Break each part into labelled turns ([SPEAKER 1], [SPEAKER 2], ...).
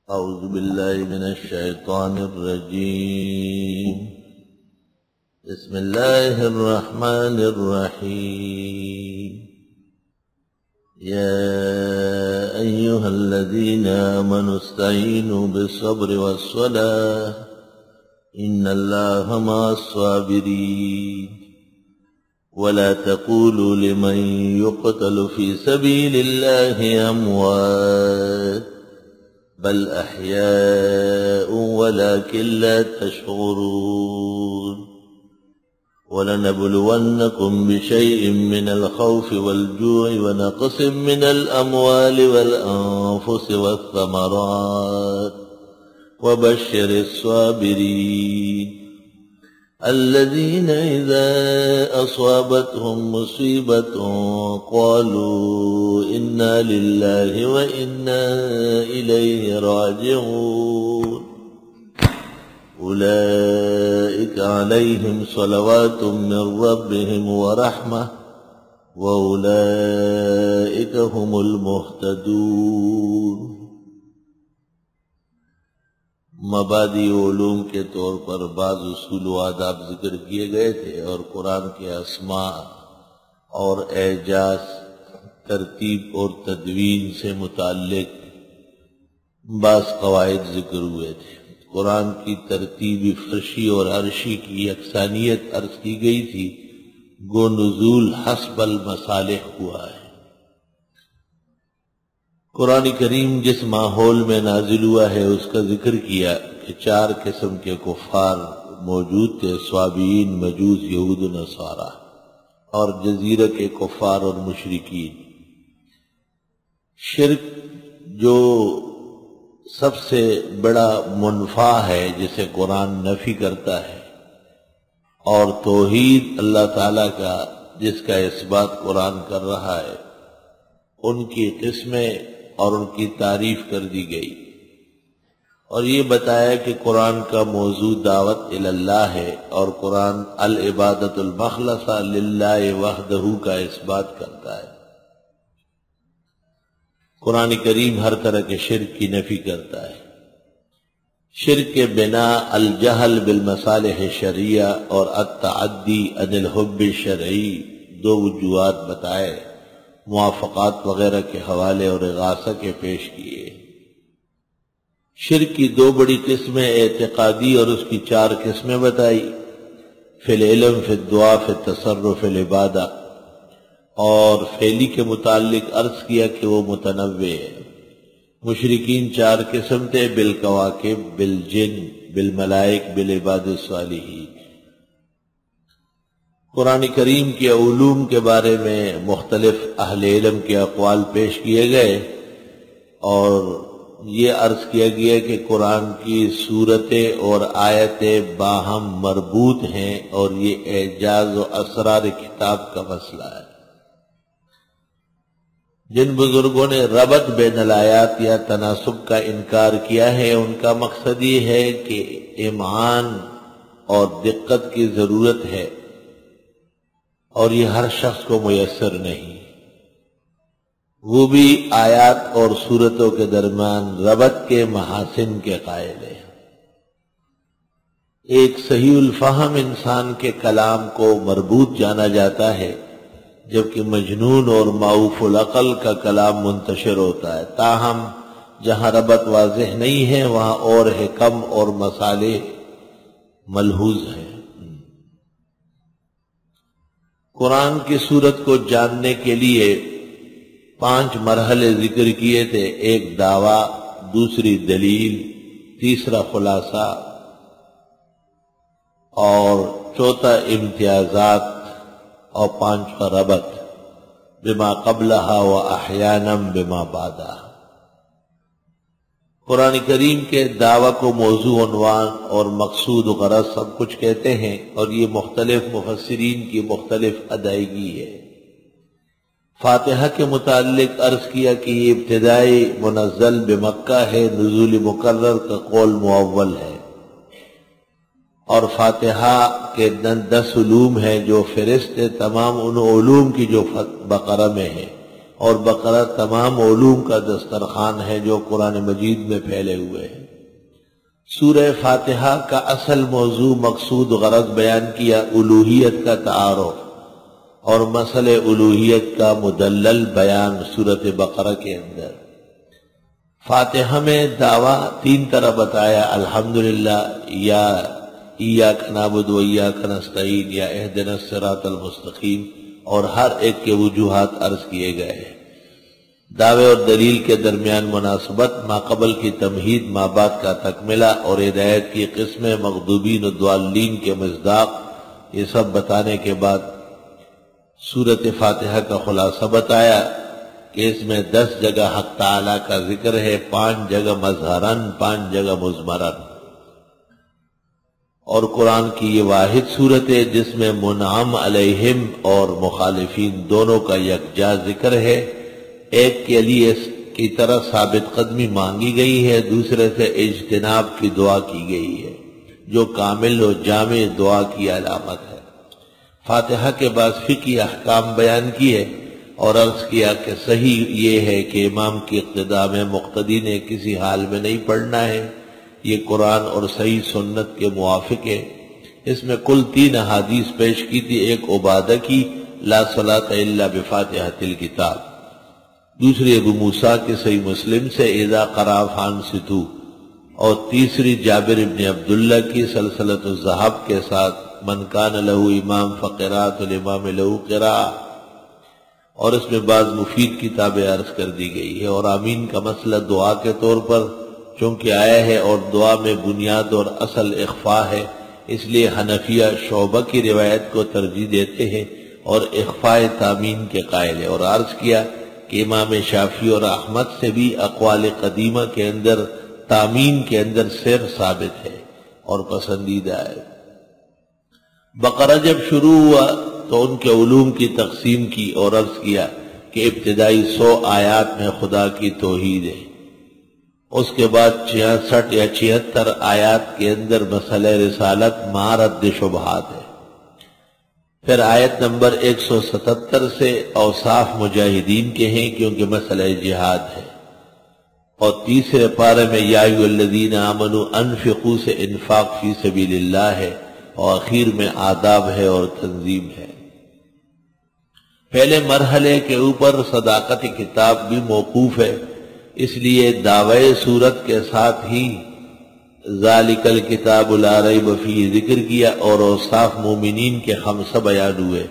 [SPEAKER 1] أعوذ بالله من الشيطان الرجيم. بسم الله الرحمن الرحيم. يا أيها الذين آمنوا استعينوا بالصبر والصلاة إن الله مع الصابرين ولا تقولوا لمن يقتل في سبيل الله أموات بل أحياء ولكن لا تشعرون ولنبلونكم بشيء من الخوف والجوع ونقص من الأموال والأنفس والثمرات وبشر الصابرين الذين إذا أصابتهم مصيبة قالوا إنا لله وإنا إليه راجعون أولئك عليهم صلوات من ربهم ورحمة وأولئك هم المهتدون. مبادی علوم کے طور پر بعض اصول و آداب ذکر کیے گئے تھے اور قرآن کے اسماء اور اعجاز ترتیب اور تدوین سے متعلق بعض قواعد ذکر ہوئے تھے. قرآن کی ترتیب فرشی اور عرشی کی یکسانیت عرض کی گئی تھی. گو نزول حسب المصالح ہوا ہے. قرآن کریم جس ماحول میں نازل ہوا ہے اس کا ذکر کیا کہ 4 قسم کے کفار موجود تھے: صابئین، مجوس، یہود و نصارہ، اور جزیرہ کے کفار اور مشرکین. شرک جو سب سے بڑا منفع ہے جسے قرآن نفی کرتا ہے، اور توحید اللہ تعالیٰ کا جس کا اثبات قرآن کر رہا ہے، ان کی قسمیں اور ان کی تعریف کر دی گئی. اور یہ بتایا کہ قرآن کا موضوع دعوت اللہ ہے اور قرآن العبادت المخلصہ للہ وحدہ کا اثبات کرتا ہے. قرآن کریم ہر طرح کے شرک کی نفی کرتا ہے. شرک کے بنا الجہل بالمصالح شرعیہ اور التعدی عن الحب شرعی 2 وجوہات بتائے، موافقات وغیرہ کے حوالے اور اغاثہ کے پیش کیے. شرک کی 2 بڑی قسمیں اعتقادی اور اس کی 4 قسمیں بتائی: فی العلم، فی الدعا، فی التصرف، فی العبادہ. اور فعلی کے متعلق عرض کیا کہ وہ متنوع ہے. مشرکین 4 قسم تھے: بالکواکب، بالجن، بالملائک، بالعباد الصالحین. قرآن کریم کے علوم کے بارے میں مختلف اہل علم کے اقوال پیش کیے گئے اور یہ عرض کیا گیا کہ قرآن کی صورتیں اور آیتیں باہم مربوط ہیں اور یہ اعجاز و اسرار کتاب کا مسئلہ ہے. جن بزرگوں نے ربط بین الآیات یا تناسب کا انکار کیا ہے ان کا مقصد یہ ہے کہ امعان اور دقت کی ضرورت ہے اور یہ ہر شخص کو میسر نہیں. وہ بھی آیات اور صورتوں کے درمیان ربط کے محاسن کے قائل ہیں. ایک صحیح الفہم انسان کے کلام کو مربوط جانا جاتا ہے جبکہ مجنون اور معوف العقل کا کلام منتشر ہوتا ہے. تاہم جہاں ربط واضح نہیں ہے وہاں اور حکم اور مصالح ملحوظ ہیں. قرآن کی صورت کو جاننے کے لیے 5 مرحلے ذکر کیے تھے: 1 دعویٰ، 2 دلیل، 3 خلاصہ، اور 4 امتیازات، اور 5 ربط بما قبلہا و احیانا بما بعدہا. قرآن کریم کے دعویٰ کو موضوع، عنوان اور مقصود و غرض سب کچھ کہتے ہیں اور یہ مختلف مفسرین کی مختلف ادائیگی ہے. فاتحہ کے متعلق عرض کیا کہ یہ ابتدائی منزل بمکہ ہے، نزول مکرر کا قول معول ہے. اور فاتحہ کے 10 علوم ہیں جو فہرست ہے تمام ان علوم کی جو بقرہ میں ہے. اور بقرہ تمام علوم کا دسترخوان ہے جو قرآن مجید میں پھیلے ہوئے ہیں۔ سورہ فاتحہ کا اصل موضوع، مقصود، غرض بیان کیا، الوہیت کا تعارف اور مسئلہ الوہیت کا مدلل بیان سورۃ بقرہ کے اندر۔ فاتحہ میں دعویٰ تین طرح بتایا، الحمدللہ، یا ایاک نعبد و ایاک نستعین، یا اہدنا الصراط المستقیم، اور ہر ایک کے وجوہات عرض کیے گئے ہیں۔ دعوے اور دلیل کے درمیان مناسبت، ما قبل کی تمہید، ما بعد کا تکملہ، اور ہدایت کی قسمیں، مغضوبین و ضالین کے مصداق، یہ سب بتانے کے بعد سورۃ فاتحہ کا خلاصہ بتایا کہ اس میں 10 جگہ حق تعالیٰ کا ذکر ہے، 5 جگہ مظہراً، 5 جگہ مضمراً، اور قرآن کی یہ واحد صورت ہے جس میں منعم علیہم اور مخالفین دونوں کا یکجا ذکر ہے۔ ایک کے لیے اس کی طرح ثابت قدمی مانگی گئی ہے، دوسرے سے اجتناب کی دعا کی گئی ہے، جو کامل و جامع دعا کی علامت ہے۔ فاتحہ کے بعد فقہی احکام بیان کیے اور عرض کیا کہ صحیح یہ ہے کہ امام کی اقتداء میں مقتدی نے کسی حال میں نہیں پڑھنا ہے، یہ قرآن اور صحیح سنت کے موافق ہے۔ اس میں کل 3 احادیث پیش کی تھی، ایک عبادہ کی، لا صلاۃ الا بفاتحۃ الکتاب، دوسری ابو موسیٰ کی صحیح مسلم سے اذا قرأ فانصتوا، اور تیسری جابر ابن عبداللہ کی سلسلۃ الذہب کے ساتھ من کان لہ امام فقراءۃ الامام لہ قراءۃ، اور اس میں بعض مفید کتابیں عرض کر دی گئی ہے۔ اور آمین کا مسئلہ دعا کے طور پر چونکہ آیا ہے اور دعا میں بنیاد اور اصل اخفاء ہے، اس لیے حنفیہ شعبہ کی روایت کو ترجیح دیتے ہیں اور اخفاء تامین کے قائل ہے۔ اور عرض کیا کہ امام شافعی اور احمد سے بھی اقوال قدیمہ کے اندر تامین کے اندر سر ثابت ہے اور پسندیدہ ہے۔ بقرہ جب شروع ہوا تو ان کے علوم کی تقسیم کی اور عرض کیا کہ ابتدائی 100 آیات میں خدا کی توحید ہے، اس کے بعد 66 یا 76 آیات کے اندر مسئلہ رسالت مع رد شبہات ہے، پھر آیت نمبر 177 سے اوصاف مجاہدین کے ہیں کیونکہ مسئلہ جہاد ہے، اور تیسرے پارے میں یا ایھا الذین آمنوا انفقوا سے انفاق فی سبیل اللہ ہے، اور اخیر میں آداب ہے اور تنظیم ہے۔ پہلے مرحلے کے اوپر صداقت کتاب بھی موقوف ہے، اس لیے دعوی صورت کے ساتھ ہی ذالک الکتاب لا ریب فیہ ذکر کیا، اور اوصاف مومنین کے 5 بیان ہوئے۔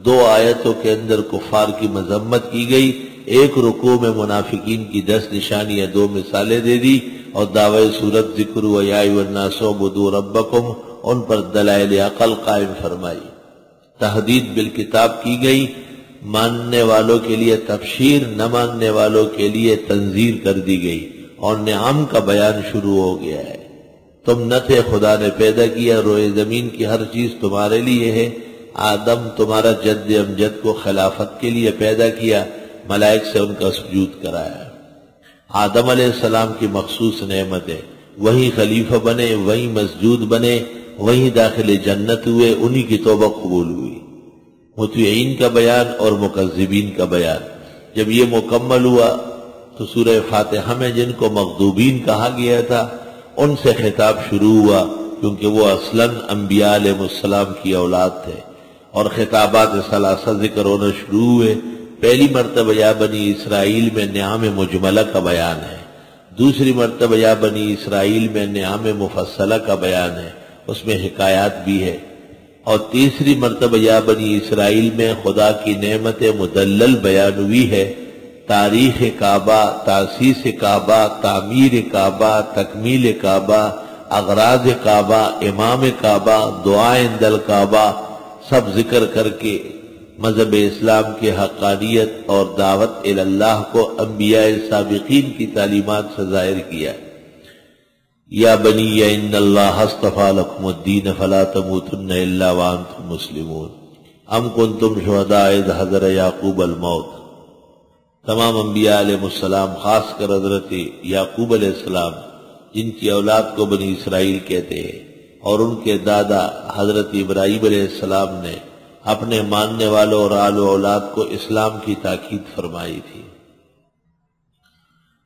[SPEAKER 1] 2 آیتوں کے اندر کفار کی مذمت کی گئی، ایک رکوع میں منافقین کی 10 نشانیاں، 2 مثالیں دے دی، اور دعوی صورت ذکر ہوا یا ایھا الناس اعبدوا ربکم، ان پر دلائل عقل قائم فرمائی۔ تحدید بالکتاب کی گئی، ماننے والوں کے لیے تبشیر، نہ ماننے والوں کے لیے تنذیر کر دی گئی، اور نعم کا بیان شروع ہو گیا ہے۔ تم نہ تھے، خدا نے پیدا کیا، روئے زمین کی ہر چیز تمہارے لیے ہے، آدم تمہارا جد امجد کو خلافت کے لیے پیدا کیا، ملائک سے ان کا سجود کرایا۔ آدم علیہ السلام کی مخصوص نعمت ہے، وہی خلیفہ بنے، وہی مسجود بنے، وہی داخل جنت ہوئے، انہی کی توبہ قبول ہوئی۔ مطیعین کا بیان اور مکذبین کا بیان۔ جب یہ مکمل ہوا تو سورہ فاتحہ میں جن کو مغضوبین کہا گیا تھا ان سے خطاب شروع ہوا، کیونکہ وہ اصلاً انبیاء علیہ السلام کی اولاد تھے، اور خطابات ثلاثہ ذکر ہونا شروع ہوئے۔ پہلی مرتبہ یا بنی اسرائیل میں نعم مجملہ کا بیان ہے، دوسری مرتبہ یا بنی اسرائیل میں نعم مفصلہ کا بیان ہے، اس میں حکایات بھی ہے، اور تیسری مرتبہ یا بنی اسرائیل میں خدا کی نعمت مدلل بیان ہوئی ہے، تاریخ کعبہ، تاسیس کعبہ، تعمیر کعبہ، تکمیل کعبہ، اغراض کعبہ، امام کعبہ، دعائیں عند الکعبہ، سب ذکر کر کے مذہب اسلام کی حقانیت اور دعوت اللہ کو انبیاء سابقین کی تعلیمات سے ظاہر کیا۔ یا بنی ان اللہ اصطفیٰ لکم الدین فلا تموتن الا وانتم مسلمون ام کنتم شہداء اذ حضر یعقوب الموت۔ تمام انبیاء علیہ السلام، خاص کر حضرت یعقوب علیہ السلام جن کی اولاد کو بنی اسرائیل کہتے ہیں، اور ان کے دادا حضرت ابراہیم علیہ السلام نے اپنے ماننے والوں اور آل و اولاد کو اسلام کی تاکید فرمائی تھی۔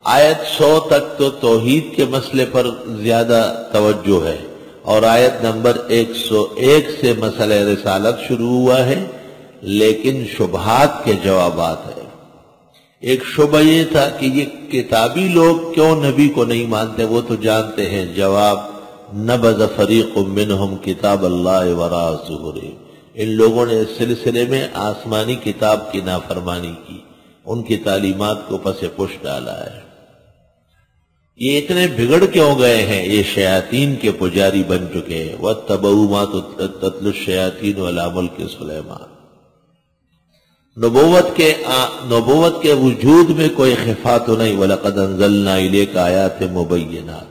[SPEAKER 1] آیت 100 تک تو توحید کے مسئلے پر زیادہ توجہ ہے، اور آیت نمبر 101 سے مسئلہ رسالت شروع ہوا ہے، لیکن شبہات کے جوابات ہیں۔ ایک شبہ یہ تھا کہ یہ کتابی لوگ کیوں نبی کو نہیں مانتے، وہ تو جانتے ہیں جواب، نبذ فریق منہم کتاب اللہ وراء ظہورہم، ان لوگوں نے اس سلسلے میں آسمانی کتاب کی نافرمانی کی، ان کی تعلیمات کو پس پش ڈالا ہے۔ یہ اتنے بگڑ کیوں گئے ہیں؟ یہ شیاطین کے پجاری بن چکے ہیں۔ وَاتَّبَعُوا مَا تَتْلُو الشَّيَاطِينُ عَلَىٰ مُلْكِ سُلَيْمَانَ۔ نبوت کے وجود میں کوئی خفا تو نہیں۔ وَلَقَدْ أَنزَلْنَا إِلَيْكَ آيَاتٍ مُبَيِّنَاتٍ،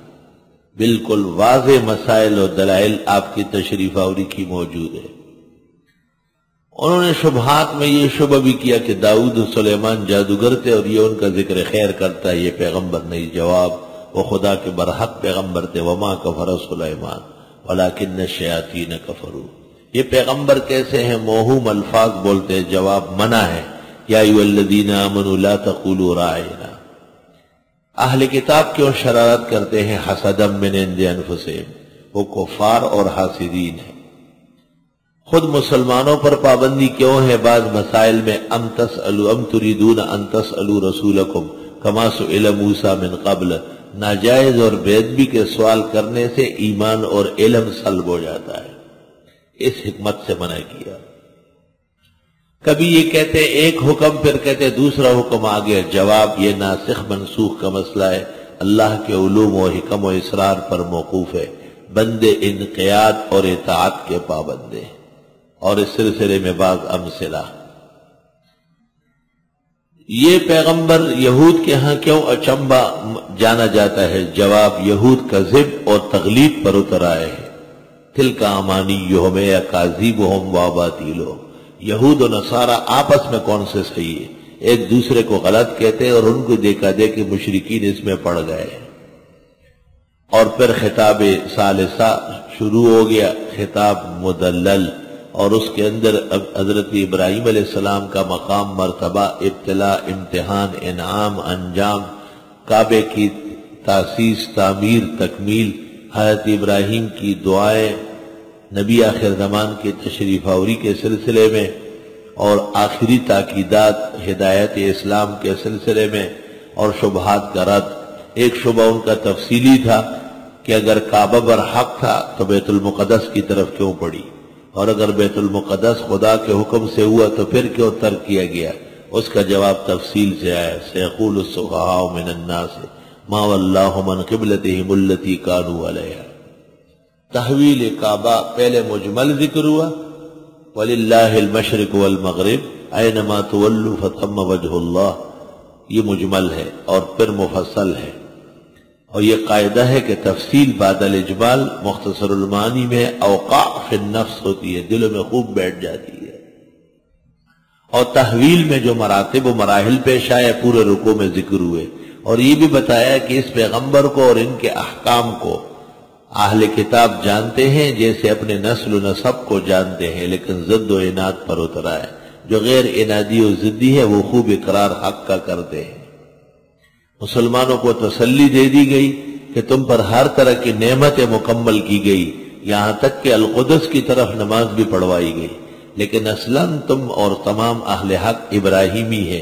[SPEAKER 1] بالکل واضح مسائل اور دلائل آپ کی تشریف آوری کی موجود ہے۔ انہوں نے شبہات میں یہ شبہ بھی کیا کہ داؤد و سلیمان جادوگر تھے اور یہ ان کا ذکر خیر کرتا ہے، یہ پیغمبر نہیں۔ جواب، وہ خدا کے برحق پیغمبر تھے۔ وما کفر سلیمان ولکن الشیاطین کفروا، یہ پیغمبر کیسے ہیں؟ موہوم الفاظ بولتے ہیں۔ جواب، منع ہے، یا ایھا الذین آمنوا لا تقولوا راعنا۔ اہل کتاب کیوں شرارت کرتے ہیں؟ حسدا من عند انفسہم، وہ کفار اور حاسدین ہیں۔ خود مسلمانوں پر پابندی کیوں ہے بعض مسائل میں؟ ام تريدون ان تسألوا رسولکم کما سئل موسیٰ من قبل، ناجائز اور بے ادبی کے سوال کرنے سے ایمان اور علم سلب ہو جاتا ہے، اس حکمت سے منع کیا۔ کبھی یہ کہتے ایک حکم، پھر کہتے دوسرا حکم آ گیا۔ جواب، یہ ناسخ منسوخ کا مسئلہ ہے، اللہ کے علوم و حکم و اسرار پر موقوف ہے، بندے انقیاد اور اطاعت کے پابندے۔ اور اس سلسلے میں بعض امثلہ، یہ پیغمبر یہود کے ہاں کیوں اچنبا جانا جاتا ہے؟ جواب، یہود کذب اور تغلیب پر اتر آئے ہیں۔ تلک امانیہم اکاذیبہم واباطیلہم، یہود و نصارہ آپس میں کون سے صحیح ہے؟ ایک دوسرے کو غلط کہتے ہیں اور ان کو دیکھا دے کہ مشرکین اس میں پڑ گئے ہیں۔ اور پھر خطاب ثالثہ شروع ہو گیا، خطاب مدلل، اور اس کے اندر حضرت ابراہیم علیہ السلام کا مقام، مرتبہ، ابتلاء، امتحان، انعام، انجام، کعبے کی تاسیس، تعمیر، تکمیل، حضرت ابراہیم کی دعائیں، نبی آخر زمان کی تشریف آوری کے سلسلے میں، اور آخری تاکیدات ہدایت اسلام کے سلسلے میں، اور شبہات کا رد۔ ایک شبہ ان کا تفصیلی تھا کہ اگر کعبہ برحق تھا تو بیت المقدس کی طرف کیوں پڑی، اور اگر بیت المقدس خدا کے حکم سے ہوا تو پھر کیوں ترک کیا گیا؟ اس کا جواب تفصیل سے آیا۔ سیقول السفہاء من الناس ما ولاھم عن قبلتہم التی کانوا علیہا۔ تحویل کعبہ پہلے مجمل ذکر ہوا، وللہ المشرق والمغرب اینما تولوا فثم وجہ اللہ، یہ مجمل ہے، اور پھر مفصل ہے۔ اور یہ قاعدہ ہے کہ تفصیل بعد الاجمال مختصر المعانی میں اوقع فی النفس ہوتی ہے، دلوں میں خوب بیٹھ جاتی ہے۔ اور تحویل میں جو مراتب و مراحل پیش آئے پورے رکوع میں ذکر ہوئے، اور یہ بھی بتایا کہ اس پیغمبر کو اور ان کے احکام کو اہل کتاب جانتے ہیں جیسے اپنے نسل و نسب کو جانتے ہیں، لیکن ضد و عناد پر اتر آئے۔ جو غیر عنادی و ضدی ہے وہ خوب اقرار حق کا کرتے ہیں۔ مسلمانوں کو تسلی دے دی گئی کہ تم پر ہر طرح کی نعمتیں مکمل کی گئی، یہاں تک کہ القدس کی طرف نماز بھی پڑھوائی گئی، لیکن اصلاً تم اور تمام اہل حق ابراہیمی ہے۔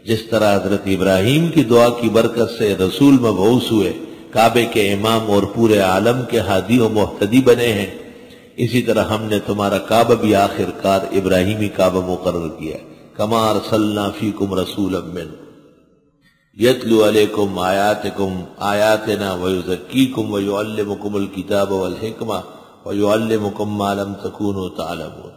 [SPEAKER 1] جس طرح حضرت ابراہیم کی دعا کی برکت سے رسول مبعوث ہوئے، کعبے کے امام اور پورے عالم کے ہادی و مہتدی بنے ہیں، اسی طرح ہم نے تمہارا کعبہ بھی آخر کار ابراہیمی کعبہ مقرر کیا۔ کما ارسلنا فیکم رسولا منکم یتلو علیکم آیاتنا ویزکیکم ویعلمکم الکتاب والحکمہ ویعلمکم ما لم تکونوا تعلمون۔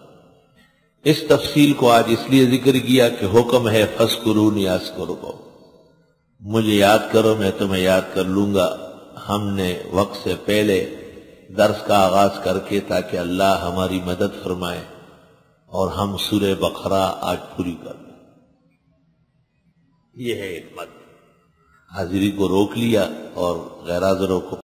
[SPEAKER 1] اس تفصیل کو آج اس لیے ذکر کیا کہ حکم ہے فاذکرونی اذکرکم، مجھے یاد کرو میں تمہیں یاد کر لوں گا۔ ہم نے وقت سے پہلے درس کا آغاز کر کے تاکہ اللہ ہماری مدد فرمائے اور ہم سورہ بقرہ آج پوری کر دیں، یہ ہے حکمت۔ حاضری کو روک لیا اور غیر حاضروں کو